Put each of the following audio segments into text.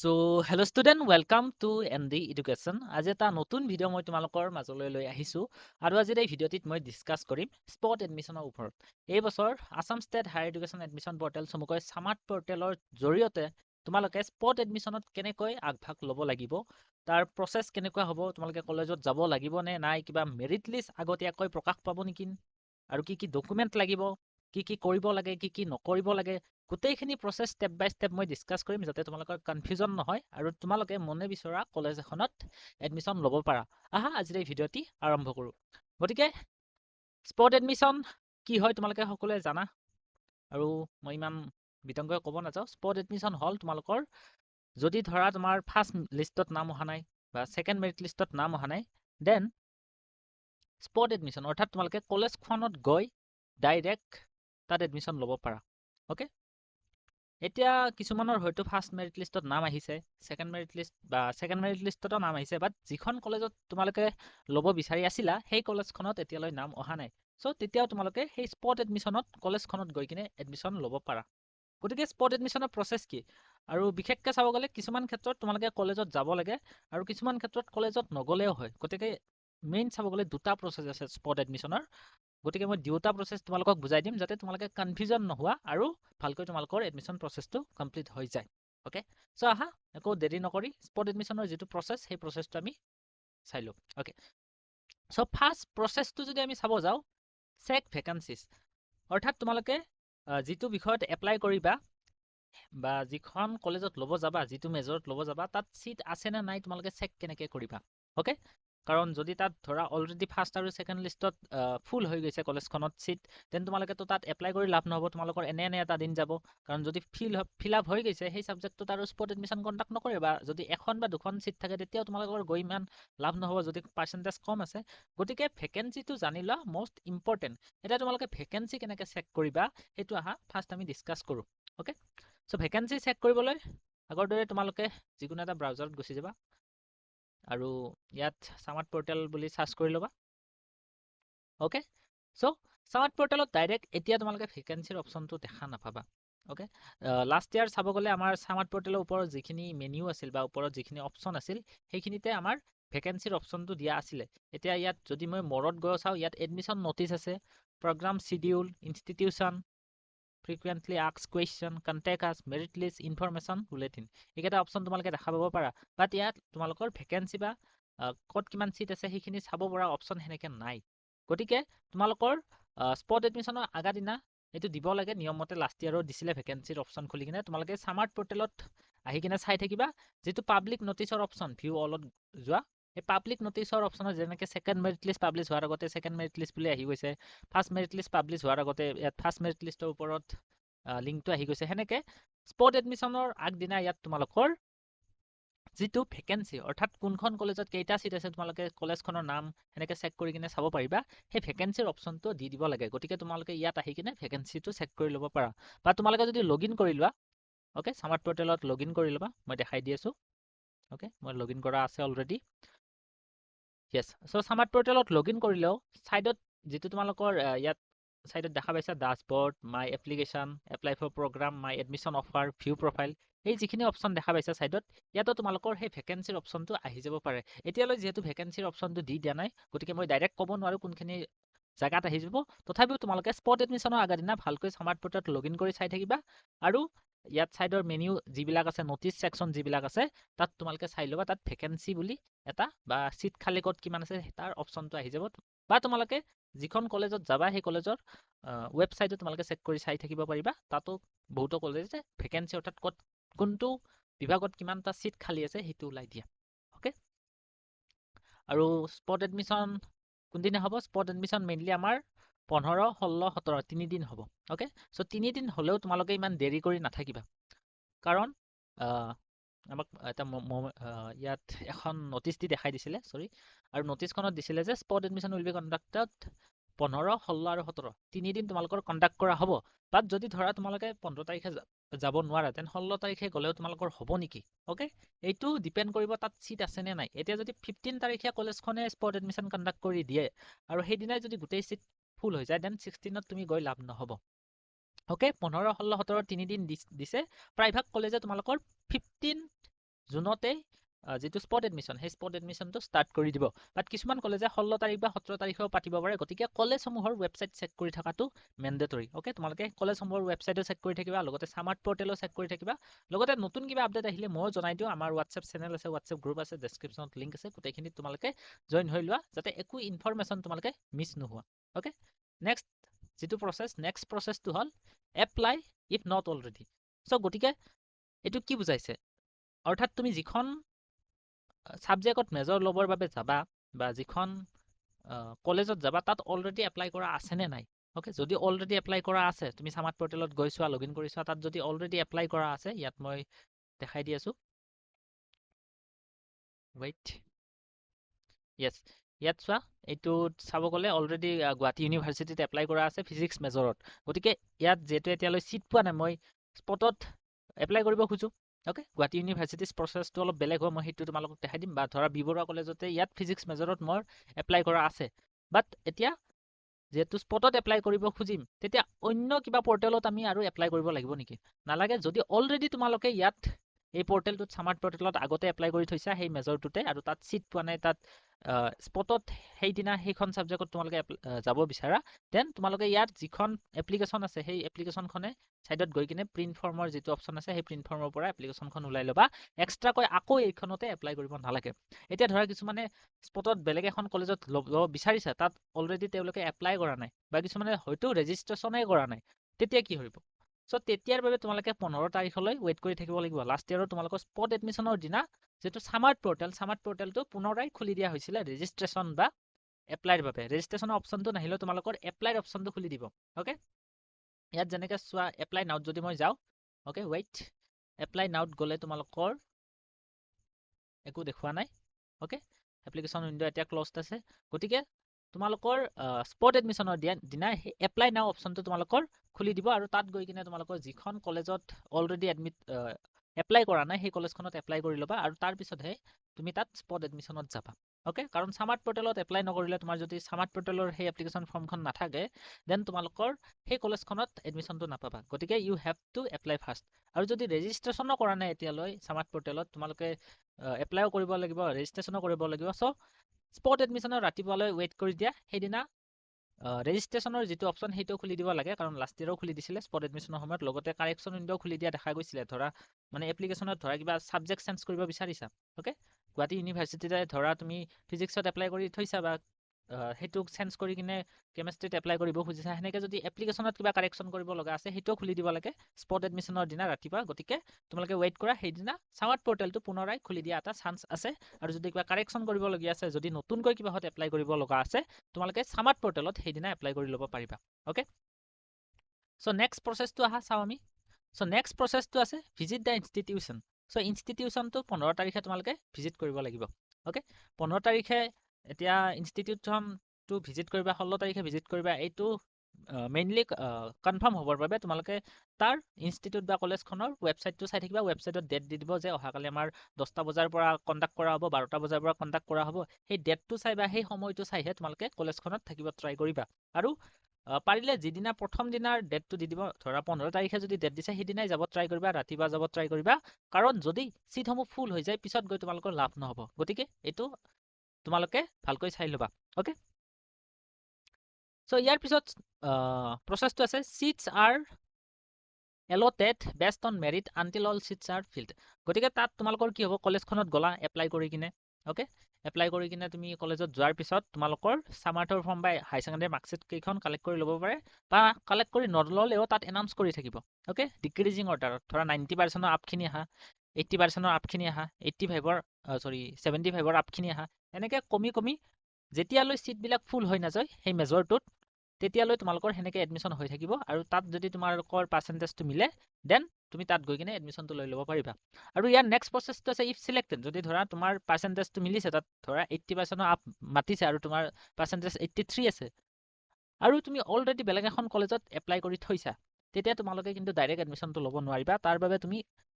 So, hello student, welcome to ND Education. আজি এটা নতুন ভিডিঅ' মই তোমালোকৰ মাজলৈ লৈ আহিছো আৰু আজি এই ভিডিঅ'টিত মই ডিসকাস কৰিম স্পট এডমিশনৰ ওপৰত। এই বছৰ Assam state higher education admission portal চমুকৈ সামাৰ্ট পৰ্টেলৰ জৰিয়তে তোমালোকে স্পট এডমিশনত কেনেকৈ আগভাগ ল'ব লাগিব, তাৰ প্ৰসেস কেনেকুৱা হ'ব, তোমালোকে কলেজত যাব লাগিব নে নাই, কিবা মেৰিট লিষ্ট আগতীয়াকৈ প্ৰকাশ পাব নেকি, আৰু কি কি ডকুমেন্ট লাগিব, কি কি কৰিব লাগে, কি কি নকৰিব লাগে, গোটেইখিনি প্ৰসেস স্টেপ বাই স্টেপ মই ডিসকাস কৰিম যাতে তোমালোকৰ কনফিউজন নহয় আৰু তোমালোকে মনে বিচৰা কলেজ এখনত এডমিশন ল'ব পাৰা। আহা আজিৰ এই ভিডিঅ'টি আৰম্ভ কৰো। গতিকে স্পট এডমিশন কি হয় তোমালোকে সকলোৱে জানা আৰু মই ইমান বিতংকৈ ক'ব নাযাওঁ। স্পট এডমিশন হ'ল তোমালোকৰ যদি ধৰা তোমাৰ ফাৰ্ষ্ট লিষ্টত নাম অহা নাই বা সেকেন্ড মেৰিট লিষ্টত নাম অহা নাই, দেন স্পট এডমিশন অৰ্থাৎ তোমালোকে কলেজখনত গৈ ডাইৰেক্ট তাত এডমিশন ল'ব পাৰা। ওকে, এতিয়া কিছুমানৰ হয়তো ফাৰ্ষ্ট মেৰিট লিষ্টত নাম আহিছে, সেকেন্ড মেৰিট লিষ্ট বা সেকেন্ড মেৰিট লিষ্টতো নাম আহিছে, বাট যিখন কলেজত তোমালোকে ল'ব বিচাৰি আছিলা সেই কলেজখনত এতিয়ালৈ নাম অহা নাই। সো তেতিয়াও তোমালোকে সেই স্পট এডমিশনত কলেজখনত গৈ কিনে এডমিশন ল'ব পাৰা। গতিকে স্পট এডমিশনৰ প্ৰসেস কি, আৰু বিশেষকৈ চাব গ'লে কিছুমান ক্ষেত্ৰত তোমালোকে কলেজত যাব লাগে আৰু কিছুমান ক্ষেত্ৰত কলেজত নগ'লেও হয়। গতিকে মেইন চাব গ'লে দুটা প্ৰসেস আছে স্পট এডমিশনৰ। গতিকে মই দুটা প্ৰসেস তোমালোকক বুজাই দিম যাতে তোমালোকে কনফিউজন নোহোৱা আৰু ভালকৈ তোমালোকৰ এডমিশন প্ৰসেসটো কমপ্লিট হৈ যায়। ওকে, সো আহা একো দেৰি নকৰি স্পট এডমিশনৰ যিটো প্ৰসেস সেই প্ৰসেসটো আমি চাই লওঁ। ওকে, সো ফাৰ্ষ্ট প্ৰসেসটো যদি আমি চাব যাওঁ, চেক ভেকেন্সিজ, অৰ্থাৎ তোমালোকে যিটো বিষয়ত এপ্লাই কৰিবা বা যিখন কলেজত ল'ব যাবা, যিটো মেজৰত ল'ব যাবা, তাত সিট আছে নে নাই তোমালোকে চেক কেনেকৈ কৰিবা। ওকে, কাৰণ যদি তাত ধৰা অলৰেডি ফাৰ্ষ্ট আৰু সেকেন্ড লিষ্টত ফুল হৈ গৈছে কলেজখনত সিট, দেন তোমালোকেতো তাত এপ্লাই কৰি লাভ নহ'ব, তোমালোকৰ এনে এটা দিন যাব। কাৰণ যদি ফিল আপ হৈ গৈছে সেই সাবজেক্টটোত আৰু স্পট এডমিশন কণ্ডাক্ট নকৰে, বা যদি এখন বা দুখন সিট থাকে তেতিয়াও তোমালোকৰ গৈ ইমান লাভ নহ'ব যদি পাৰ্চেণ্টেজ কম আছে। গতিকে ভেকেন্সিটো জানি লোৱা মষ্ট ইম্পৰ্টেণ্ট। এতিয়া তোমালোকে ভেকেন্সি কেনেকৈ চেক কৰিবা সেইটো আহা ফাৰ্ষ্ট আমি ডিসকাস কৰোঁ। ওকে, সো ভেকেন্সি চেক কৰিবলৈ আগৰ দৰে তোমালোকে যিকোনো এটা ব্ৰাউজাৰত গুচি যাবা আৰু ইয়াত সামাৰ্ট পৰ্টেল বুলি সাৰ্চ কৰি ল'বা। ওকে, সো সামাৰ্ট পৰ্টেলত ডাইৰেক্ট এতিয়া তোমালোকে ভেকেন্সিৰ অপশনটো দেখা নাপাবা। ওকে, লাষ্ট ইয়াৰ চাব গ'লে আমাৰ সামাৰ্ট পৰ্টেলৰ ওপৰত যিখিনি মেনিউ আছিল বা ওপৰত যিখিনি অপশন আছিল সেইখিনিতে আমাৰ ভেকেন্সিৰ অপশনটো দিয়া আছিলে। এতিয়া ইয়াত যদি মই মৰত গৈ চাওঁ, ইয়াত এডমিশন নটিচ আছে, programme schedule, institution, frequently asked question, contact us, merit list, information, bulletin, এইকেইটা অপশন তোমালোকে দেখা পাব পাৰা। বাট ইয়াত তোমালোকৰ ভেকেন্সি বা ক'ত কিমান সিট আছে সেইখিনি চাব পৰা অপশন সেনেকে নাই। গতিকে তোমালোকৰ স্পট এডমিশনৰ আগা দিনা এইটো দিব লাগে নিয়মমতে। লাষ্ট ইয়াৰো দিছিলে ভেকেন্সিৰ অপশন খুলি কিনে, তোমালোকে সামাৰ্ট পৰ্টেলত আহি কিনে চাই থাকিবা যিটো পাব্লিক নটিচৰ অপশন ভিউ অলত যোৱা, এই পাব্লিক নটিচৰ অপশনত যেনেকৈ সেকেন্ড মেৰিট লিষ্ট পাব্লিছ হোৱাৰ আগতে সেকেন্ড মেৰিট লিষ্ট বুলি আহি গৈছে, ফাৰ্ষ্ট মেৰিট লিষ্ট পাব্লিছ হোৱাৰ আগতে ইয়াত ফাৰ্ষ্ট মেৰিট লিষ্টৰ ওপৰত লিংকটো আহি গৈছে, সেনেকে স্পট এডমিশনৰ আগদিনা ইয়াত তোমালোকৰ যিটো ভেকেন্সি অৰ্থাৎ কোনখন কলেজত কেইটা সিট আছে তোমালোকে কলেজখনৰ নাম সেনেকে চেক কৰি কিনে চাব পাৰিবা, সেই ভেকেন্সিৰ অপশনটো দি দিব লাগে। গতিকে তোমালোকে ইয়াত আহি কিনে ভেকেন্সিটো চেক কৰি ল'ব পাৰা, বা তোমালোকে যদি লগ ইন কৰি লোৱা, ওকে সামাৰ্ট পৰ্টেলত লগ ইন কৰি ল'বা, মই দেখাই দি আছোঁ। ওকে, মই লগ ইন কৰা আছে অলৰেডি। ইয়েছ, সো সামাৰ্ট পৰ্টেলত লগ ইন কৰিলেও ছাইডত যিটো তোমালোকৰ ইয়াত সাইডত দেখা পাইছা dashboard, my application, apply for program, my admission offer, view profile, এই যিখিনি অপশন দেখা পাইছা সাইডত, ইয়াতো তোমালোকৰ সেই ভেকেন্সিৰ অপশনটো আহি যাব পাৰে। এতিয়ালৈ যিহেতু ভেকেন্সিৰ অপশনটো দি দিয়া নাই, গতিকে মই ডাইৰেক্ট ক'ব নোৱাৰোঁ কোনখিনি জাগাত আহি যাব। তথাপিও তোমালোকে স্পট এডমিশনৰ আগা দিনা ভালকৈ সামাৰ্ট পৰ্টেলত লগ ইন কৰি চাই থাকিবা, আৰু ইয়াত সাইডৰ মেনিউ যিবিলাক আছে, নটিচ সেকশন যিবিলাক আছে, তাত তোমালোকে চাই ল'বা, তাত ভেকেন্সি বুলি এটা বা সিট খালী ক'ত কিমান আছে তাৰ অপশনটো আহি যাব। বা তোমালোকে যিখন কলেজত যাবা সেই কলেজৰ ৱেবছাইটত তোমালোকে চেক কৰি চাই থাকিব পাৰিবা, তাতো বহুতো কলেজে ভেকেন্সি অৰ্থাৎ ক'ত কোনটো বিভাগত কিমানটা সিট খালী আছে সেইটো ওলাই দিয়া। ওকে, আৰু স্পট এডমিশন কোনদিনা হ'ব? স্পট এডমিশন মেইনলি আমাৰ 15, 16, 17 তিনিদিন হ'ব। ওকে, সো তিনিদিন হ'লেও তোমালোকে ইমান দেৰি কৰি নাথাকিবা, কাৰণ আমাক এটা ইয়াত এখন নটিচ দি দেখাই দিছিলে, সৰি, আৰু নটিচখনত দিছিলে যে spot admission will be conducted 15, 16 আৰু 17 তিনিদিন তোমালোকৰ কণ্ডাক্ট কৰা হ'ব। বাট যদি ধৰা তোমালোকে 15 তাৰিখে যাব নোৱাৰা, তেন 16 তাৰিখে গ'লেও তোমালোকৰ হ'ব নেকি? ওকে, এইটো ডিপেণ্ড কৰিব তাত সিট আছে নে নাই। এতিয়া যদি 15 তাৰিখে কলেজখনে স্পট এডমিশন কণ্ডাক্ট কৰি দিয়ে আৰু সেইদিনাই যদি গোটেই সিট ফুল হৈ যায়, দেন 16ত তুমি গৈ লাভ নহ'ব। ওকে, 15, 16, 17 তিনিদিন দিছে। প্ৰায়ভাগ কলেজে তোমালোকৰ 15 জুনতে যেটো স্পট এডমিশন সেই স্পট এডমিশনটো ষ্টাৰ্ট কৰি দিব বাট কিছুমান কলেজে 16 তাৰিখ বা 17 তাৰিখেও পাতিব পাৰে গতিকে কলেজসমূহৰ ৱেবছাইট চেক কৰি থকাটো মেণ্ডেটৰী ওকে তোমালোকে কলেজসমূহৰ ৱেবছাইটো চেক কৰি থাকিবা লগতে সামাৰ্ট পৰ্টেলো চেক কৰি থাকিবা লগতে নতুন কিবা আপডেট আহিলে মই জনাই দিও আমাৰ WhatsApp চেনেল আছে WhatsApp গ্ৰুপ আছে ডেসক্ৰিপচনত লিংক আছে গোটেইখিনি তোমালোকে জয়েন হৈ লোৱা যাতে একো ইনফৰমেশন তোমালোকে মিছ নোহোৱা ওকে নেক্সট যেটো নেক্সট প্ৰসেসটো হল apply if not already so গতিকে এটো কি বুজাইছে অৰ্থাৎ তুমি যিখন সাবজেক্টত মেজৰ লবৰ বাবে যাবা বা যিখন কলেজত যাবা তাত অলৰেডি এপ্লাই কৰা আছে নে নাই ওকে যদি অলৰেডি এপ্লাই কৰা আছে তুমি সামাৰ্ট পৰ্টেলত গৈছোৱা লগইন কৰিছোৱা তাত যদি অলৰেডি এপ্লাই কৰা আছে ইয়াত মই দেখাই দি আছো ওয়েট ইয়েস ইয়াত চোৱা এইটো চাব গলে অলৰেডি গুৱাহাটী ইউনিভাৰ্সিটিত এপ্লাই কৰা আছে ফিজিক্স মেজৰত গতিকে ইয়াত যেটো এতিয়ালৈ সিট পোৱা নাই মই স্পটত এপ্লাই কৰিব খুজো ওকে গুৱাহাটী ইউনিভাৰ্সিটিৰ প্ৰসেসটো অলপ বেলেগ হয় মই হেতু তোমালোকক দেখাই দিম বা ধৰা বিবৰুৱা কলেজতে ইয়াত ফিজিক্স মেজৰত মোৰ এপ্লাই কৰা আছে বাট এতিয়া যেটো স্পটত এপ্লাই কৰিব খুজিম তেতিয়া অন্য কিবা পৰ্টেলত আমি আৰু এপ্লাই কৰিব লাগিব নেকি নালাগে যদি অলৰেডি তোমালোকে ইয়াত এই পৰ্টেলটোত সামাৰ্ট পৰ্টেলত আগতে এপ্লাই কৰি থৈছা সেই মেজৰটোতে আৰু তাত সিট পোৱা নাই তাত স্পটত সেইদিনা সেইখন সাবজেক্টত তোমালোকে যাব বিচাৰা দেন তোমালোকে ইয়াত যিখন এপ্লিকেশন আছে সেই এপ্লিকেশনখনে সাইডত গৈ কিনে প্ৰিন্ট ফৰ্মৰ যেটো অপচন আছে সেই প্ৰিন্ট ফৰ্মৰ পৰা এপ্লিকেশনখন উলাই লবা এক্সট্ৰা কৈ আকৌ এইখনতে এপ্লাই কৰিব নালাগে এতিয়া ধৰা কিছুমানে স্পটত বেলেগ এখন কলেজত লব বিচাৰিছে তাত অলৰেডি তেওঁলোকে এপ্লাই কৰা নাই বা কিছুমানে হয়তো ৰেজিষ্ট্ৰেচনে কৰা নাই তেতিয়া কি হ'ব সো তেতিয়াৰ বাবে তোমালোকে 15 তাৰিখলৈ ওয়েট কৰি থাকিব লাগিব লাষ্ট ইয়াৰৰ তোমালোকৰ স্পট এডমিশনৰ দিনা যেটো সামাৰ্ট পৰ্টেলটো পুনৰাই খুলি দিয়া হৈছিল ৰেজিষ্ট্ৰেচন বা এপ্লাইৰ বাবে ৰেজিষ্ট্ৰেচনৰ অপচনটো নাহিলে তোমালোকৰ এপ্লাইৰ অপচনটো খুলি দিব ওকে ইয়াত যেনেকৈ চোৱা এপ্লাই নাউত যদি মই যাও ওকে ওয়েট এপ্লাই নাউত গলে তোমালোকৰ একো দেখুৱা নাই ওকে এপ্লিকেশন উইন্ডো এতিয়া ক্লোজড আছে গতিকে তোমালোকৰ স্পট এডমিশনৰ দিনা এপ্লাই নাও অপচনটো তোমালোকৰ খুলি দিব আৰু তাত গৈ কিনে তোমালোকৰ যিখন কলেজত অলৰেডি এডমিট এপ্লাই কৰা নাই সেই কলেজখনত এপ্লাই কৰি লবা আৰু তাৰ পিছতহে তুমি তাত স্পট এডমিশনত যাবা ওকে কাৰণ সামাৰ্ট পৰ্টেলত এপ্লাই নকৰিলে তোমাৰ যদি সামাৰ্ট পৰ্টেলৰ সেই এপ্লিকেশন ফৰ্মখন নাথাকে দেন তোমালোকৰ সেই কলেজখনত এডমিশনটো নাপাবা গতিকে you have to apply first আৰু যদি ৰেজিষ্ট্ৰেচনো কৰা নাই এতিয়ালৈ সামাৰ্ট পৰ্টেলত তোমালোকে এপ্লাইও কৰিব লাগিব ৰেজিষ্ট্ৰেচনো কৰিব লাগিব সো স্পট এডমিশনৰ ৰাতিপুৱালৈ ওয়েট কৰি দিয়া সেইদিনা ৰেজিষ্ট্ৰেচনৰ যেটো অপচন হেটো খুলি দিব লাগে কাৰণ লাষ্ট ইয়াৰও খুলি দিছিলে স্পট এডমিশনৰ সময়ত লগতে কাৰেকচন উইন্ডো খুলি দিয়া দেখা গৈছিলে ধৰা মানে এপ্লিকেশনত ধৰা কিবা সাবজেক্ট চেঞ্জ কৰিব বিচাৰিছা ওকে গুৱাহাটী ইউনিভাৰ্সিটিতে ধৰা তুমি ফিজিক্সত এপ্লাই কৰি থৈছা বা হেতু চেঞ্জ কৰি কিনে কেমিষ্ট্ৰিত এপ্লাই কৰিব খুজিছা হেনেকে যদি এপ্লিকেশনত কিবা কাৰেকচন কৰিব লগা আছে হেটো খুলি দিব লাগে স্পট এডমিশনৰ দিনা ৰাতিপুৱা গতিকে তোমালোকে ওয়েট কৰা সেইদিনা সামাৰ্ট পৰ্টেলটো পুনৰাই খুলি দিয়া এটা চান্স আছে আৰু যদি কিবা কাৰেকচন কৰিব লগা আছে যদি নতুনকৈ কিবা হত এপ্লাই কৰিব লগা আছে তোমালোকে সামাৰ্ট পৰ্টেলত সেইদিনা এপ্লাই কৰি লব পাৰিবা ওকে সো নেক্সট প্ৰসেসটো আহা চাও আমি সো নেক্সট প্ৰসেসটো আছে ভিজিট দা ইনষ্টিটিউশন সো ইনষ্টিটিউশনটো 15 তাৰিখে তোমালোকে ভিজিট কৰিব লাগিব ওকে 15 তাৰিখে এতিয়া ইনষ্টিটিউশনটো ভিজিট কৰিবা 16 তাৰিখে ভিজিট কৰিবা এইটো মেইনলি কনফাৰ্ম হ'বৰ বাবে তোমালোকে তাৰ ইনষ্টিটিউট বা কলেজখনৰ ৱেবছাইটটো চাই থাকিবা ৱেবছাইটত ডেট দি দিব যে অহাকালি আমাৰ 10টা বজাৰ পৰা কন্ডাক্ট কৰা হ'ব 12টা বজাৰ পৰা কন্ডাক্ট কৰা হ'ব সেই ডেটটো চাই বা সেই সময়টো চাইহে তোমালোকে কলেজখনত থাকিব ট্ৰাই কৰিবা আৰু পাৰিলে যিদিনা প্ৰথম দিনাৰ ডেটটো দি দিব ধৰা 15 তাৰিখে যদি ডেট দিছে সেইদিনাই যাব ট্ৰাই কৰিবা ৰাতিবা যাব ট্ৰাই কৰিবা কাৰণ যদি সিটসমূহ ফুল হৈ যায় পিছত গৈ তোমালোকৰ লাভ নহব গতিকে এটো তোমালোকে ভালকৈ চাই লবা ওকে সো ইয়াৰ পিছত প্ৰসেসটো আছে seats are allotted based on merit until all seats are filled গতিকে তাত তোমালোকৰ কি হ'ব কলেজখনত গলা এপ্লাই কৰি কিনে ওকে এপ্লাই কৰি কিনে তুমি কলেজত যোৱাৰ পিছত তোমালোকৰ সামাৰ্টৰ ফৰ্ম বা হাই সেকেন্ডাৰী মাৰ্কশিট কেইখন কালেক্ট কৰি ল'ব পাৰে বা কালেক্ট কৰি নললেও তাত এনাউন্স কৰি থাকিব ওকে ডিক্ৰিজিং অৰ্ডাৰত ধৰা 90% আপখিনি আহা 80% আপখিনি আহা 85 সৰি 75 আপখিনি আহা এনেকে কমি যেতিয়ালৈ সিট বিলাক ফুল হৈ নাযায় সেই মেজৰটোত তেতিয়ালৈ তোমালোকৰ হেনেকে এডমিশন হৈ থাকিব আৰু তাত যদি তোমালোকৰ পাৰ্সেন্টেজটো মিলে দেন তুমি তাত গৈ কিনে এডমিশনটো লৈ ল'ব পাৰিবা আৰু ইয়াৰ নেক্সট প্ৰসেসটো আছে ইফ সিলেক্টেড যদি ধৰা তোমাৰ পাৰ্সেন্টেজটো মিলিছে তাত ধৰা 80% আপ মাতিছে আৰু তোমাৰ পাৰ্সেন্টেজ 83 আছে আৰু তুমি অলৰেডি বেলেগ এখন কলেজত এপ্লাই কৰি থৈছা তেতিয়া তোমালোকে কিন্তু ডাইৰেক্ট এডমিশনটো ল'ব নোৱাৰিবা তাৰ বাবে তুমি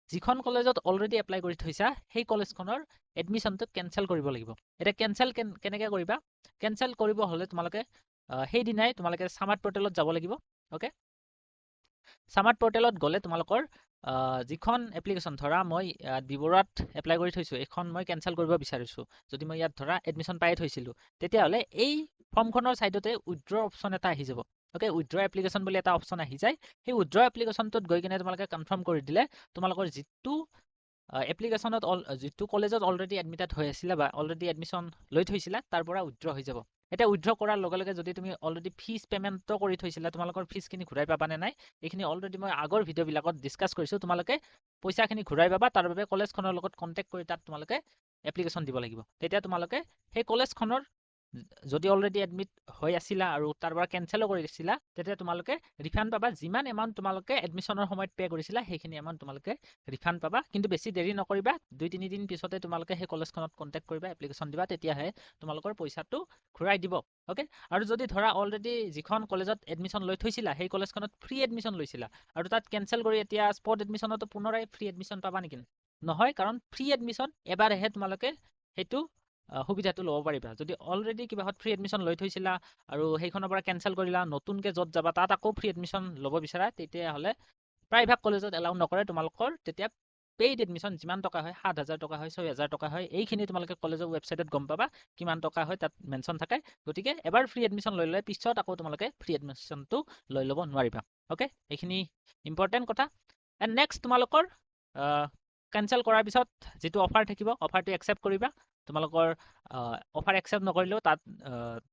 যিখন কলেজত অলৰেডি এপ্লাই কৰি থৈছা সেই কলেজখনৰ এডমিশনটো কেনসেল কৰিব লাগিব এটা কেনসেল কেনেকৈ কৰিবা কেনসেল কৰিব হলে তোমালোকে সেই দিনাই তোমালোকে সামাৰ্ট পৰ্টেলত যাব লাগিব ওকে সামাৰ্ট পৰ্টেলত গলে তোমালোকৰ যিখন এপ্লিকেশ্যন ধৰা মই বিবৰাত এপ্লাই কৰি থৈছোঁ, এইখন মই কেঞ্চেল কৰিব বিচাৰিছোঁ। যদি মই ইয়াত ধৰা এডমিশ্যন পাই থৈছিলোঁ, তেতিয়াহ'লে এই ফৰ্মখনৰ ছাইডতে উইথড্ৰ অপশ্যন এটা আহি যাব। অ'কে, উইথড্ৰ এপ্লিকেশ্যন বুলি এটা অপশ্যন আহি যায়। সেই উইথড্ৰ এপ্লিকেশ্যনটোত গৈ কিনে তোমালোকে কনফাৰ্ম কৰি দিলে তোমালোকৰ যিটো এপ্লিকেশ্যনত যিটো কলেজত অলৰেডি এডমিটেড হৈ আছিলে বা অলৰেডি এডমিশ্যন লৈ থৈছিলা, তাৰ পৰা উইথড্ৰ হৈ যাব। এতিয়া উইথড্ৰ কৰাৰ লগে লগে যদি তুমি অলৰেডি ফিজ পে'মেণ্টটো কৰি থৈছিলা, তোমালোকৰ ফিজখিনি ঘূৰাই পাবা নে নাই, এইখিনি অলৰেডি মই আগৰ ভিডিঅ'বিলাকত ডিছকাছ কৰিছোঁ। তোমালোকে পইচাখিনি ঘূৰাই পাবা, তাৰ বাবে কলেজখনৰ লগত কণ্টেক্ট কৰি তাত তোমালোকে এপ্লিকেশ্যন দিব লাগিব। তেতিয়া তোমালোকে সেই কলেজখনৰ যদি অলৰেডি এডমিট হৈ আছিলা আৰু তাৰ পৰা কেঞ্চেলো কৰি দিছিলা, তেতিয়া তোমালোকে ৰিফাণ্ড পাবা। যিমান এমাউণ্ট তোমালোকে এডমিশ্যনৰ সময়ত পে' কৰিছিলা, সেইখিনি এমাউণ্ট তোমালোকে ৰিফাণ্ড পাবা। কিন্তু বেছি দেৰি নকৰিবা, 2-3 দিন পিছতে তোমালোকে সেই কলেজখনত কণ্টেক্ট কৰিবা, এপ্লিকেশ্যন দিবা, তেতিয়াহে তোমালোকৰ পইচাটো ঘূৰাই দিব। অ'কে, আৰু যদি ধৰা অলৰেডি যিখন কলেজত এডমিশ্যন লৈ থৈছিলা, সেই কলেজখনত ফ্ৰী এডমিশ্যন লৈছিলা আৰু তাত কেঞ্চেল কৰি এতিয়া স্পট এডমিশ্যনতো পুনৰাই ফ্ৰী এডমিশ্যন পাবা নেকি? নহয়, কাৰণ ফ্ৰী এডমিশ্যন এবাৰহে তোমালোকে সেইটো সুবিধাটো ল'ব পাৰিবা। যদি অলৰেডি কিবাহত ফ্ৰী এডমিশ্যন লৈ থৈছিলা আৰু সেইখনৰ পৰা কেঞ্চেল কৰিলা, নতুনকৈ য'ত যাবা তাত আকৌ ফ্ৰী এডমিশ্যন ল'ব বিচাৰা, তেতিয়াহ'লে প্ৰায়ভাগ কলেজত এলাউ নকৰে। তোমালোকৰ তেতিয়া পেইড এডমিশ্যন যিমান টকা হয়, 7,000 টকা হয়, 6,000 টকা হয়, এইখিনি তোমালোকে কলেজৰ ৱেবছাইটত গম পাবা কিমান টকা হয়, তাত মেনশ্যন থাকে। গতিকে এবাৰ ফ্ৰী এডমিশ্যন লৈ ল'লে পিছত আকৌ তোমালোকে ফ্ৰী এডমিশ্যনটো লৈ ল'ব নোৱাৰিবা। অ'কে, এইখিনি ইম্পৰ্টেণ্ট কথা। এণ্ড নেক্সট, তোমালোকৰ কেঞ্চেল কৰাৰ পিছত যিটো অফাৰ থাকিব, অফাৰটো একচেপ্ট কৰিবা। তোমালোকৰ অফাৰ একচেপ্ট নকৰিলেও তাত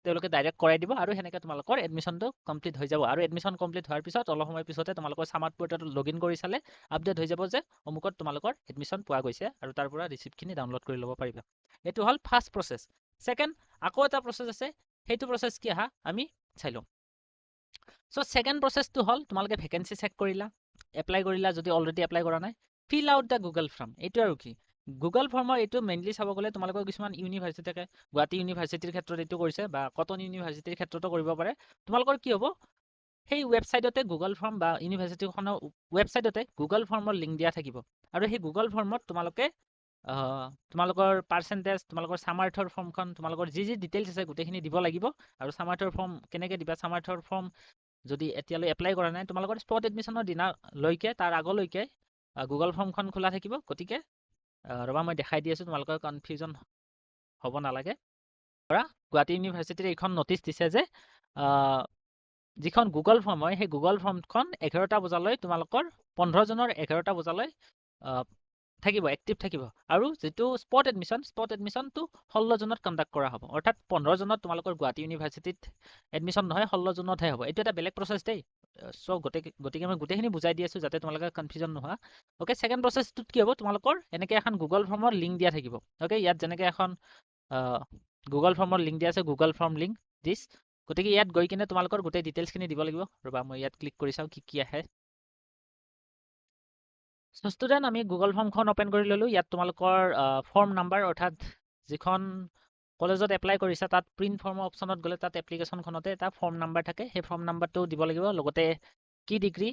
তেওঁলোকে ডাইৰেক্ট কৰাই দিব আৰু সেনেকৈ তোমালোকৰ এডমিশ্যনটো কমপ্লিট হৈ যাব। আৰু এডমিশ্যন কমপ্লিট হোৱাৰ পিছত অলপ সময় পিছতে তোমালোকৰ স্মাৰ্ট পৰ্টেলত লগ ইন কৰি চালে আপডেট হৈ যাব যে অমুকত তোমালোকৰ এডমিশ্যন পোৱা গৈছে আৰু তাৰ পৰা ৰিচিপ্টখিনি ডাউনলোড কৰি ল'ব পাৰিবা। এইটো হ'ল ফাৰ্ষ্ট প্ৰচেছ। ছেকেণ্ড, আকৌ এটা প্ৰচেছ আছে, সেইটো প্ৰচেছ কি আহা আমি চাই লওঁ। চ' ছেকেণ্ড প্ৰচেছটো হ'ল তোমালোকে ভেকেঞ্চি চেক কৰিলা, এপ্লাই কৰিলা যদি অলৰেডি এপ্লাই কৰা নাই, fill out the Google form. এইটো আৰু কি, গুগল ফৰ্মৰ এইটো মেইনলি চাব গ'লে তোমালোকৰ কিছুমান ইউনিভাৰ্চিটি থাকে, গুৱাহাটী ইউনিভাৰ্চিটিৰ ক্ষেত্ৰত এইটো কৰিছে বা কটন ইউনিভাৰ্চিটিৰ ক্ষেত্ৰতো কৰিব পাৰে। তোমালোকৰ কি হ'ব, সেই ৱেবছাইটতে গুগল ফৰ্ম বা ইউনিভাৰ্চিটিখনৰ ৱেবছাইটতে গুগল ফৰ্মৰ লিংক দিয়া থাকিব। আৰু সেই গুগল ফৰ্মত তোমালোকে তোমালোকৰ পাৰ্চেণ্টেজ, তোমালোকৰ সামাৰ্থৰ ফৰ্মখন, তোমালোকৰ যি ডিটেইলছ আছে গোটেইখিনি দিব লাগিব। আৰু সামাৰ্থৰ ফৰ্ম কেনেকৈ দিবা, সামাৰ্থৰ ফৰ্ম যদি এতিয়ালৈ এপ্লাই কৰা নাই, তোমালোকৰ স্পট এডমিশ্যনৰ দিনালৈকে তাৰ আগলৈকে গুগল ফৰ্মখন খোলা থাকিব। গতিকে ৰবা মই দেখাই দি আছোঁ, তোমালোকৰ কনফিউজন হ'ব নালাগে। ধৰা গুৱাহাটী ইউনিভাৰ্চিটিৰ এইখন নটিচ দিছে যে যিখন গুগল ফৰ্ম হয়, সেই গুগল ফৰ্মখন 11টা বজালৈ তোমালোকৰ 15 জনৰ 11টা বজালৈ থাকিব, এক্টিভ থাকিব। আৰু যিটো স্পট এডমিশ্যনটো 16 জুনত কণ্ডাক্ট কৰা হ'ব। অৰ্থাৎ 15 জুনত তোমালোকৰ গুৱাহাটী ইউনিভাৰ্চিটিত এডমিশ্যন নহয়, 16 জুনতহে হ'ব। এইটো এটা বেলেগ প্ৰচেছ দেই। চ' গতিকে মই গোটেইখিনি বুজাই দি আছোঁ যাতে তোমালোকে কনফিউজন নোহোৱা। অ'কে, ছেকেণ্ড প্ৰচেছটোত কি হ'ব, তোমালোকৰ এনেকৈ এখন গুগল ফৰ্মৰ লিংক দিয়া থাকিব। অ'কে, ইয়াত যেনেকৈ এখন গুগল ফৰ্মৰ লিংক দিয়া আছে, গুগল ফৰ্ম লিংক দিছ। গতিকে ইয়াত গৈ কিনে তোমালোকৰ গোটেই ডিটেইলছখিনি দিব লাগিব। ৰবা মই ইয়াত ক্লিক কৰি চাওঁ কি আহে। চ' ষ্টুডেণ্ট, আমি গুগল ফৰ্মখন অ'পেন কৰি ল'লোঁ। ইয়াত তোমালোকৰ ফৰ্ম নাম্বাৰ, অৰ্থাৎ যিখন কলেজত এপ্লাই কৰিছা তাত প্ৰিণ্ট ফৰ্মৰ অপশ্যনত গ'লে তাত এপ্লিকেশ্যনখনতে এটা ফৰ্ম নাম্বাৰ থাকে, সেই ফৰ্ম নাম্বাৰটো দিব লাগিব। লগতে কি ডিগ্ৰী,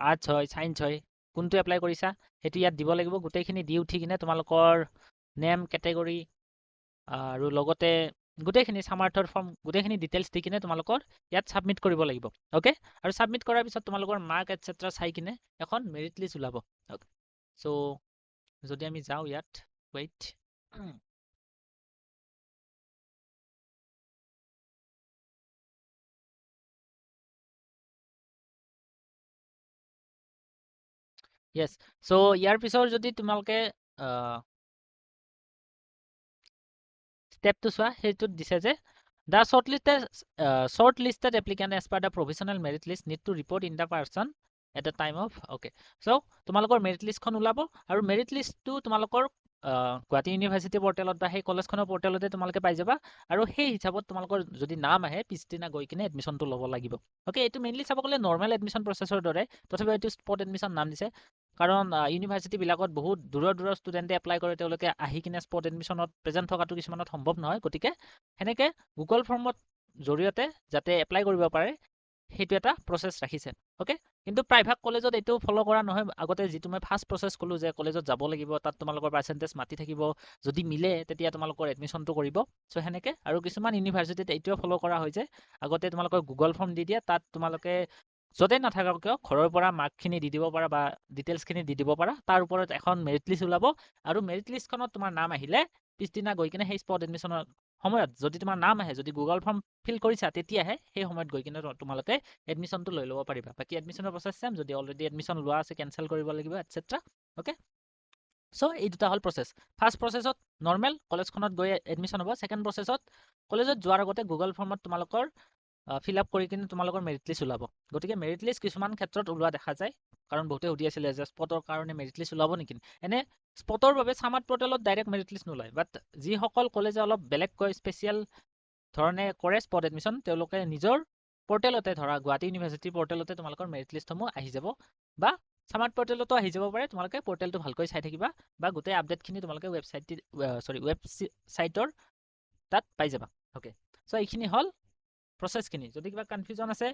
আৰ্টছ হয়, ছায়েন্স হয়, কোনটো এপ্লাই কৰিছা সেইটো ইয়াত দিব লাগিব। গোটেইখিনি দি উঠি কিনে তোমালোকৰ নেম, কেটেগৰী আৰু লগতে গোটেইখিনি সামাৰ্থৰ ফৰ্ম, গোটেইখিনি ডিটেইলছ দি কিনে তোমালোকৰ ইয়াত ছাবমিট কৰিব লাগিব। অ'কে, আৰু ছাবমিট কৰাৰ পিছত তোমালোকৰ মাৰ্ক এটচেট্ৰা চাই কিনে এখন মেৰিট লিষ্ট ওলাব। অ'কে, চ' যদি আমি যাওঁ ইয়াত, ৱেইট, য়েছ। চ' ইয়াৰ পিছৰ যদি তোমালোকে ষ্টেপটো চোৱা, সেইটোত দিছে যে the shortlisted applicant as per the provisional merit list need to report in the person at the time of, okay, so তোমালোকৰ মেৰিট লিষ্টখন ওলাব আৰু মেৰিট লিষ্টটো তোমালোকৰ গুৱাহাটী ইউনিভাৰ্চিটি পৰ্টেলত বা সেই কলেজখনৰ পৰ্টেলতে তোমালোকে পাই যাবা। আৰু সেই হিচাপত তোমালোকৰ যদি নাম আহে, পিছদিনা গৈ কিনে এডমিশ্যনটো ল'ব লাগিব। অ'কে, এইটো মেইনলি চাব গ'লে নৰ্মেল এডমিশ্যন প্ৰচেছৰ দৰে, তথাপিও এইটো স্পট এডমিশ্যন নাম দিছে। কাৰণ ইউনিভাৰ্চিটিবিলাকত বহুত দূৰৰ ষ্টুডেণ্টে এপ্লাই কৰে, তেওঁলোকে আহি কিনে স্পট এডমিশ্যনত প্ৰেজেণ্ট থকাটো কিছুমানত সম্ভৱ নহয়। গতিকে সেনেকৈ গুগল ফৰ্মত জৰিয়তে যাতে এপ্লাই কৰিব পাৰে, সেইটো এটা প্ৰচেছ ৰাখিছে। অ'কে, কিন্তু প্ৰায়ভাগ কলেজত এইটো ফ'ল' কৰা নহয়। আগতে যিটো মই ফাৰ্ষ্ট প্ৰচেছ ক'লোঁ যে কলেজত যাব লাগিব, তাত তোমালোকৰ পাৰ্চেণ্টেজ মাতি থাকিব, যদি মিলে তেতিয়া তোমালোকৰ এডমিশ্যনটো কৰিব। চ' সেনেকৈ, আৰু কিছুমান ইউনিভাৰ্চিটিত এইটোৱে ফ'ল' কৰা হয় যে আগতে তোমালোকৰ গুগল ফৰ্ম দি দিয়ে, তাত তোমালোকে য'তে নাথাকক কিয় ঘৰৰ পৰা মাৰ্কখিনি দি দিব পাৰা বা ডিটেইলছখিনি দি দিব পাৰা। তাৰ ওপৰত এখন মেৰিট লিষ্ট ওলাব আৰু মেৰিট লিষ্টখনত তোমাৰ নাম আহিলে পিছদিনা গৈ কিনে সেই স্পট এডমিশ্যনৰ সময়ত যদি তোমাৰ নাম আহে, যদি গুগল ফৰ্ম ফিল কৰিছা, তেতিয়াহে সেই সময়ত গৈ কিনে তোমালোকে এডমিশ্যনটো লৈ ল'ব পাৰিবা। বাকী এডমিশ্যনৰ প্ৰচেছ চেম, যদি অলৰেডি এডমিশ্যন লোৱা আছে কেনচেল কৰিব লাগিব এটচেট্ৰা। অ'কে, চ' এই দুটা হ'ল প্ৰচেছ। ফাৰ্ষ্ট প্ৰচেছত নৰ্মেল কলেজখনত গৈ এডমিশ্যন হ'ব। ছেকেণ্ড প্ৰচেছত কলেজত যোৱাৰ আগতে গুগল ফৰ্মত তোমালোকৰ ফিল আপ কৰি কিনে তোমালোকৰ মেৰিট লিষ্ট ওলাব। গতিকে মেৰিট লিষ্ট কিছুমান ক্ষেত্ৰত ওলোৱা দেখা যায়, কাৰণ বহুতে সুধি আছিলে যে স্পটৰ কাৰণে মেৰিট লিষ্ট ওলাব নেকি। এনে স্পটৰ বাবে চামাৰ্ট পৰ্টেলত ডাইৰেক্ট মেৰিট লিষ্ট নোলায়, বাট যিসকল কলেজে অলপ বেলেগকৈ স্পেচিয়েল ধৰণে কৰে স্পট এডমিশ্যন, তেওঁলোকে নিজৰ পৰ্টেলতে, ধৰা গুৱাহাটী ইউনিভাৰ্চিটিৰ পৰ্টেলতে তোমালোকৰ মেৰিট লিষ্টসমূহ আহি যাব, বা চামাৰ্ট পৰ্টেলতো আহি যাব পাৰে। তোমালোকে পৰ্টেলটো ভালকৈ চাই থাকিবা, বা গোটেই আপডেটখিনি তোমালোকে ৱেবছাইটৰ তাত পাই যাবা। অ'কে, চ' এইখিনি হ'ল প্ৰচেছখিনি। যদি কিবা কনফিউজন আছে,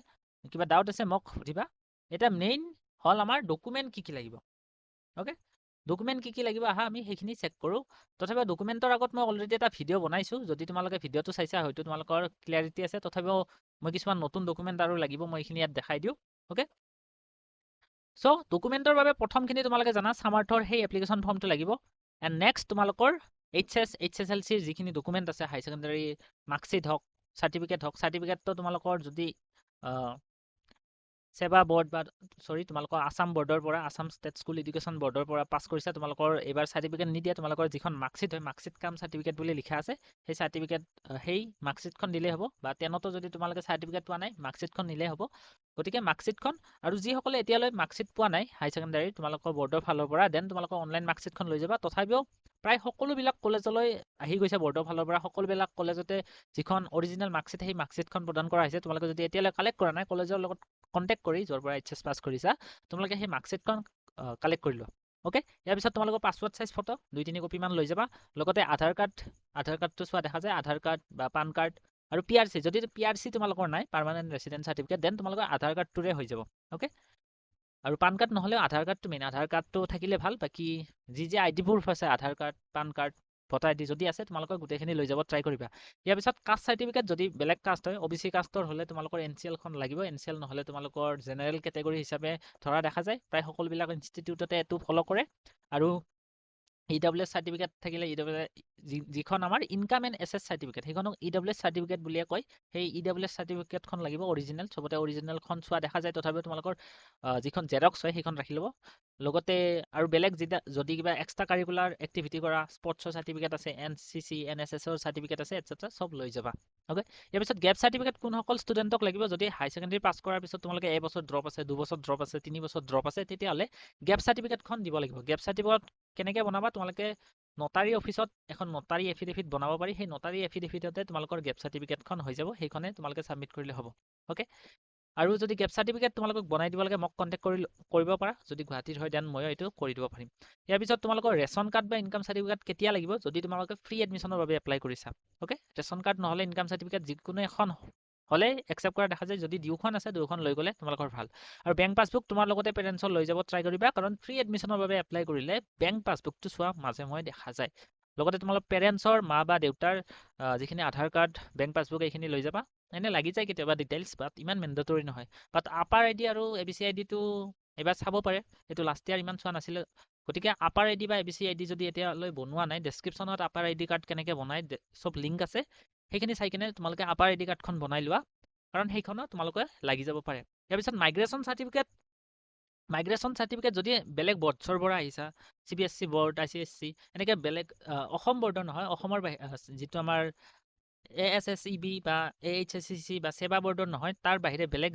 কিবা ডাউট আছে, মোক সুধিবা। এতিয়া মেইন হ'ল আমাৰ ডকুমেণ্ট কি লাগিব। অ'কে, ডকুমেণ্ট কি লাগিব আহা আমি সেইখিনি চেক কৰোঁ। তথাপিও ডকুমেণ্টৰ আগত মই অলৰেডি এটা ভিডিঅ' বনাইছোঁ। যদি তোমালোকে ভিডিঅ'টো চাইছা, হয়তো তোমালোকৰ ক্লিয়াৰিটি আছে। তথাপিও মই কিছুমান নতুন ডকুমেণ্ট আৰু লাগিব, মই এইখিনি ইয়াত দেখাই দিওঁ। অ'কে, চ' ডকুমেণ্টৰ বাবে প্ৰথমখিনি তোমালোকে জানা চামাৰ্থৰ সেই এপ্লিকেশ্যন ফৰ্মটো লাগিব। এণ্ড নেক্সট তোমালোকৰ HSLCৰ যিখিনি ডকুমেণ্ট আছে, হাই ছেকেণ্ডাৰী মাৰ্কশ্বিট হওক, চাৰ্টিফিকেট হওক, চাৰ্টিফিকেটটো তোমালোকৰ যদি সেৱা বৰ্ড বা তোমালোকৰ আছাম বৰ্ডৰ পৰা, আছাম ষ্টেট স্কুল এডুকেশ্যন বৰ্ডৰ পৰা পাছ কৰিছা, তোমালোকৰ এইবাৰ চাৰ্টিফিকেট নিদিয়ে। তোমালোকৰ যিখন মাৰ্কশ্বিট হয়, মাৰ্কশ্বিট কাম চাৰ্টিফিকেট বুলি লিখা আছে, সেই চাৰ্টিফিকেট, সেই মাৰ্কশ্বিটখন দিলেই হ'ব। বা 10তো যদি তোমালোকে চাৰ্টিফিকেট পোৱা নাই, মাৰ্কশ্বিটখন নিলেই হ'ব। গতিকে মাৰ্কশ্বিটখন, আৰু যিসকলে এতিয়ালৈ মাৰ্কশ্বিট পোৱা নাই হাই ছেকেণ্ডাৰী তোমালোকৰ বৰ্ডৰ ফালৰ পৰা, দেন তোমালোকৰ অনলাইন মাৰ্কশ্বিটখন লৈ যাবা। তথাপিও প্ৰায় সকলোবিলাক কলেজলৈ আহি গৈছে বৰ্ডৰ ফালৰ পৰা, সকলোবিলাক কলেজতে যিখন অৰিজিনেল মাৰ্কশ্বিট, সেই মাৰ্কশ্বিটখন প্ৰদান কৰা হৈছে। তোমালোকে যদি এতিয়ালৈ কালেক্ট কৰা নাই, কলেজৰ লগত কণ্টেক্ট কৰি, য'ৰ পৰা HS পাছ কৰিছা, তোমালোকে সেই মাৰ্কশ্বিটখন কালেক্ট কৰি লোৱা। অ'কে, ইয়াৰ পিছত তোমালোকৰ পাছপৰ্ট চাইজ ফটো 2-3 কপিমান লৈ যাবা। লগতে আধাৰ কাৰ্ডটো চোৱা দেখা যায়, আধাৰ কাৰ্ড বা পান কাৰ্ড আৰু PRC। যদি PRC তোমালোকৰ নাই, পাৰ্মানেণ্ট ৰেচিডেণ্ট চাৰ্টিফিকেট, দেন তোমালোকৰ আধাৰ কাৰ্ডটোৰে হৈ যাব। অ'কে, আৰু পান কাৰ্ড নহ'লেও আধাৰ কাৰ্ডটো মেইন, আধাৰ কাৰ্ডটো থাকিলে ভাল। বাকী যি ID প্ৰুফ আছে, Aadhaar card, PAN card, voter ID যদি আছে, তোমালোকৰ গোটেইখিনি লৈ যাব ট্ৰাই কৰিবা। ইয়াৰ পিছত কাষ্ট চাৰ্টিফিকেট, যদি বেলেগ কাষ্ট হয়, OBC কাষ্টৰ হ'লে তোমালোকৰ NCLখন লাগিব। NCL নহ'লে তোমালোকৰ জেনেৰেল কেটেগৰী হিচাপে ধৰা দেখা যায়। প্ৰায় সকলোবিলাক ইনষ্টিটিউটতে এইটো ফ'ল' কৰে। আৰু EWS চাৰ্টিফিকেট থাকিলে, যিখন আমাৰ ইনকাম এণ্ড এছেছ চাৰ্টিফিকেট, সেইখনক EWS চাৰ্টিফিকেট বুলিয়ে কয়। সেই EWS চাৰ্টিফিকেটখন লাগিব, অৰিজিনেল। চবতে অৰিজিনেলখন চোৱা দেখা যায়, তথাপিও তোমালোকৰ যিখন জেৰক্স হয়, সেইখন ৰাখি ল'ব। লগতে আৰু বেলেগ যদি কিবা এক্সট্ৰা কাৰিকুলাৰ এক্টিভিটি কৰা, স্পৰ্টছৰ চাৰ্টিফিকেট আছে, NCC NSSৰ চাৰ্টিফিকেট আছে, এটচেট্ৰা, চব লৈ যাবা। অ'কে, ইয়াৰ পিছত গেপ চাৰ্টিফিকেট কোনসকল ষ্টুডেণ্টক লাগিব। যদি হাই ছেকেণ্ডেৰী পাছ কৰাৰ পিছত তোমালোকে এবছৰ ড্ৰপ আছে, 2 বছৰ ড্ৰপ আছে, 3 বছৰ ড্ৰপ আছে, তেতিয়াহ'লে গেপ চাৰ্টিফিকেটখন দিব লাগিব। গেপ চাৰ্টিফিকেট কেনেকৈ বনাবা, তোমালোকে নটাৰী অফিচত এখন নটাৰী এফিডেভিট বনাব পাৰি। সেই নটাৰী এফিডেভিটতে তোমালোকৰ গেপ চাৰ্টিফিকেটখন হৈ যাব। সেইখনে তোমালোকে ছাবমিট কৰিলে হ'ব। অ'কে, আৰু যদি গেপ চাৰ্টিফিকেট তোমালোকক বনাই দিব লাগে, মোক কণ্টেক্ট কৰিব পাৰা। যদি গুৱাহাটীত হয়, দেন ময়ো এইটো কৰি দিব পাৰিম। ইয়াৰ পিছত তোমালোকৰ ৰেচন কাৰ্ড বা ইনকাম চাৰ্টিফিকেট কেতিয়া লাগিব, যদি তোমালোকে ফ্ৰী এডমিশ্যনৰ বাবে এপ্লাই কৰিছা। অ'কে, ৰেচন কাৰ্ড নহ'লে ইনকাম চাৰ্টিফিকেট যিকোনো এখন হ'লে একচেপ্ট কৰা দেখা যায়। যদি দুয়োখন আছে, দুয়োখন লৈ গ'লে তোমালোকৰ ভাল। আৰু বেংক পাছবুক তোমাৰ লগতে পেৰেণ্টছৰ লৈ যাব ট্ৰাই কৰিবা, কাৰণ ফ্ৰী এডমিশ্যনৰ বাবে এপ্লাই কৰিলে বেংক পাছবুকটো চোৱা মাজে সময়ে দেখা যায়। লগতে তোমালোক পেৰেণ্টছৰ, মা বা দেউতাৰ যিখিনি আধাৰ কাৰ্ড, বেংক পাছবুক, এইখিনি লৈ যাবা। এনে লাগি যায় কেতিয়াবা ডিটেইলছ, বাট ইমান মেণ্ডেটৰী নহয়। বাট আপাৰ ID আৰু ABC IDটো এইবাৰ চাব পাৰে, এইটো লাষ্ট ইয়াৰ ইমান চোৱা নাছিলে। গতিকে আপাৰ ID বা ABC ID যদি এতিয়ালৈ বনোৱা নাই, ডেছক্ৰিপশ্যনত আপাৰ ID কাৰ্ড কেনেকৈ বনায় চব লিংক আছে, সেইখিনি চাই কিনে তোমালোকে আপাৰ ID কাৰ্ডখন বনাই লোৱা, কাৰণ সেইখনো তোমালোকে লাগি যাব পাৰে। ইয়াৰ পিছত মাইগ্ৰেশ্যন চাৰ্টিফিকেট যদি বেলেগ বৰ্ডছৰ পৰা আহিছা, CBSE বৰ্ড, ICSC, এনেকৈ বেলেগ অসম বৰ্ডৰ নহয়, অসমৰ যিটো আমাৰ ASSEB বা AHSCC বা সেৱা বৰ্ডৰ নহয়, তাৰ বাহিৰে বেলেগ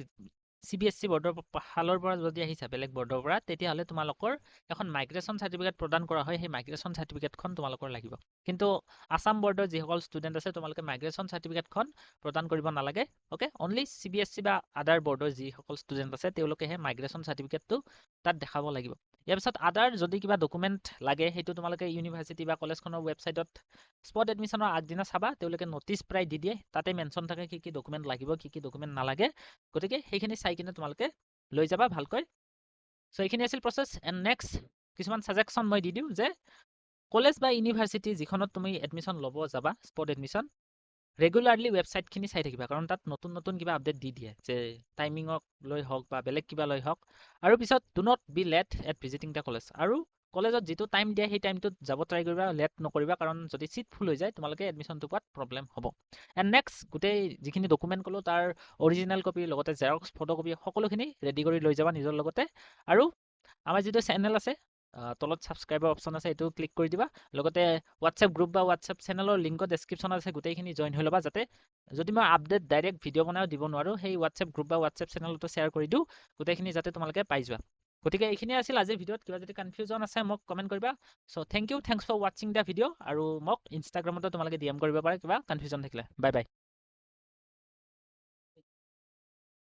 CBSE বৰ্ডৰ ফালৰ পৰা যদি আহিছা, বেলেগ বৰ্ডৰ পৰা, তেতিয়াহ'লে তোমালোকৰ এখন মাইগ্ৰেশ্যন চাৰ্টিফিকেট প্ৰদান কৰা হয়। সেই মাইগ্ৰেশ্যন চাৰ্টিফিকেটখন তোমালোকৰ লাগিব। কিন্তু আছাম বৰ্ডৰ যিসকল ষ্টুডেণ্ট আছে, তোমালোকে মাইগ্ৰেশ্যন চাৰ্টিফিকেটখন প্ৰদান কৰিব নালাগে। অ'কে, অনলি CBSE বা আদাৰ বৰ্ডৰ যিসকল ষ্টুডেণ্ট আছে, তেওঁলোকেহে মাইগ্ৰেশ্যন চাৰ্টিফিকেটটো তাত দেখাব লাগিব। ইয়াৰ পিছত আদাৰ যদি কিবা ডকুমেণ্ট লাগে, সেইটো তোমালোকে ইউনিভাৰ্চিটি বা কলেজখনৰ ৱেবছাইটত স্পট এডমিশ্যনৰ আগদিনা চাবা, তেওঁলোকে ন'টিছ প্ৰায় দি দিয়ে, তাতে মেনশ্যন থাকে কি ডকুমেণ্ট লাগিব, কি ডকুমেণ্ট নালাগে। গতিকে সেইখিনি চাই কিনে তোমালোকে লৈ যাবা ভালকৈ। চ' এইখিনি আছিল প্ৰচেছ। এণ্ড নেক্সট কিছুমান ছাজেশ্যন মই দি দিওঁ যে কলেজ বা ইউনিভাৰ্চিটি যিখনত তুমি এডমিশ্যন ল'ব যাবা, স্পট এডমিশ্যন, ৰেগুলাৰলি ৱেবছাইটখিনি চাই থাকিবা কাৰণ তাত নতুন কিবা আপডেট দি দিয়ে যে টাইমিঙক লৈ হওক বা বেলেগ কিবা লৈ হওক আৰু পিছত do not be late at visiting the college আৰু কলেজত যিটো টাইম দিয়ে সেই টাইমটোত যাব ট্ৰাই কৰিবা লেট নকৰিবা কাৰণ যদি চিট ফুল হৈ যায় তোমালোকে এডমিশ্যনটো পোৱাত প্ৰব্লেম হ'ব এণ্ড নেক্সট গোটেই যিখিনি ডকুমেণ্ট ক'লোঁ তাৰ অৰিজিনেল কপি লগতে জেৰক্স ফটোকপি সকলোখিনি ৰেডি কৰি লৈ যাবা নিজৰ লগতে আৰু আমাৰ যিটো চেনেল আছে তলত ছাবস্ক্ৰাইবৰ অপশ্যন আছে এইটো ক্লিক কৰি দিবা লগতে হোৱাটছএপ গ্ৰুপ বা হোৱাটছএপ চেনেলৰ লিংকত ডেছক্ৰিপশ্যনত আছে গোটেইখিনি জইন হৈ ল'বা যাতে যদি মই আপডেট ডাইৰেক্ট ভিডিঅ' বনাইও দিব নোৱাৰোঁ সেই হোৱাটছএপ গ্ৰুপ বা হোৱাটছএপ চেনেলতো শ্বেয়াৰ কৰি দিওঁ গোটেইখিনি যাতে তোমালোকে পাই যোৱা গতিকে এইখিনি আছিল আজিৰ ভিডিঅ'ত কিবা যদি কনফিউজন আছে মোক কমেণ্ট কৰিবা চ' থেংকছ ফৰ ৱাচিং দ্য ভিডিঅ' আৰু মোক ইনষ্টাগ্ৰামতো তোমালোকে DM কৰিব পাৰে কিবা কনফিউজন থাকিলে বাই বাই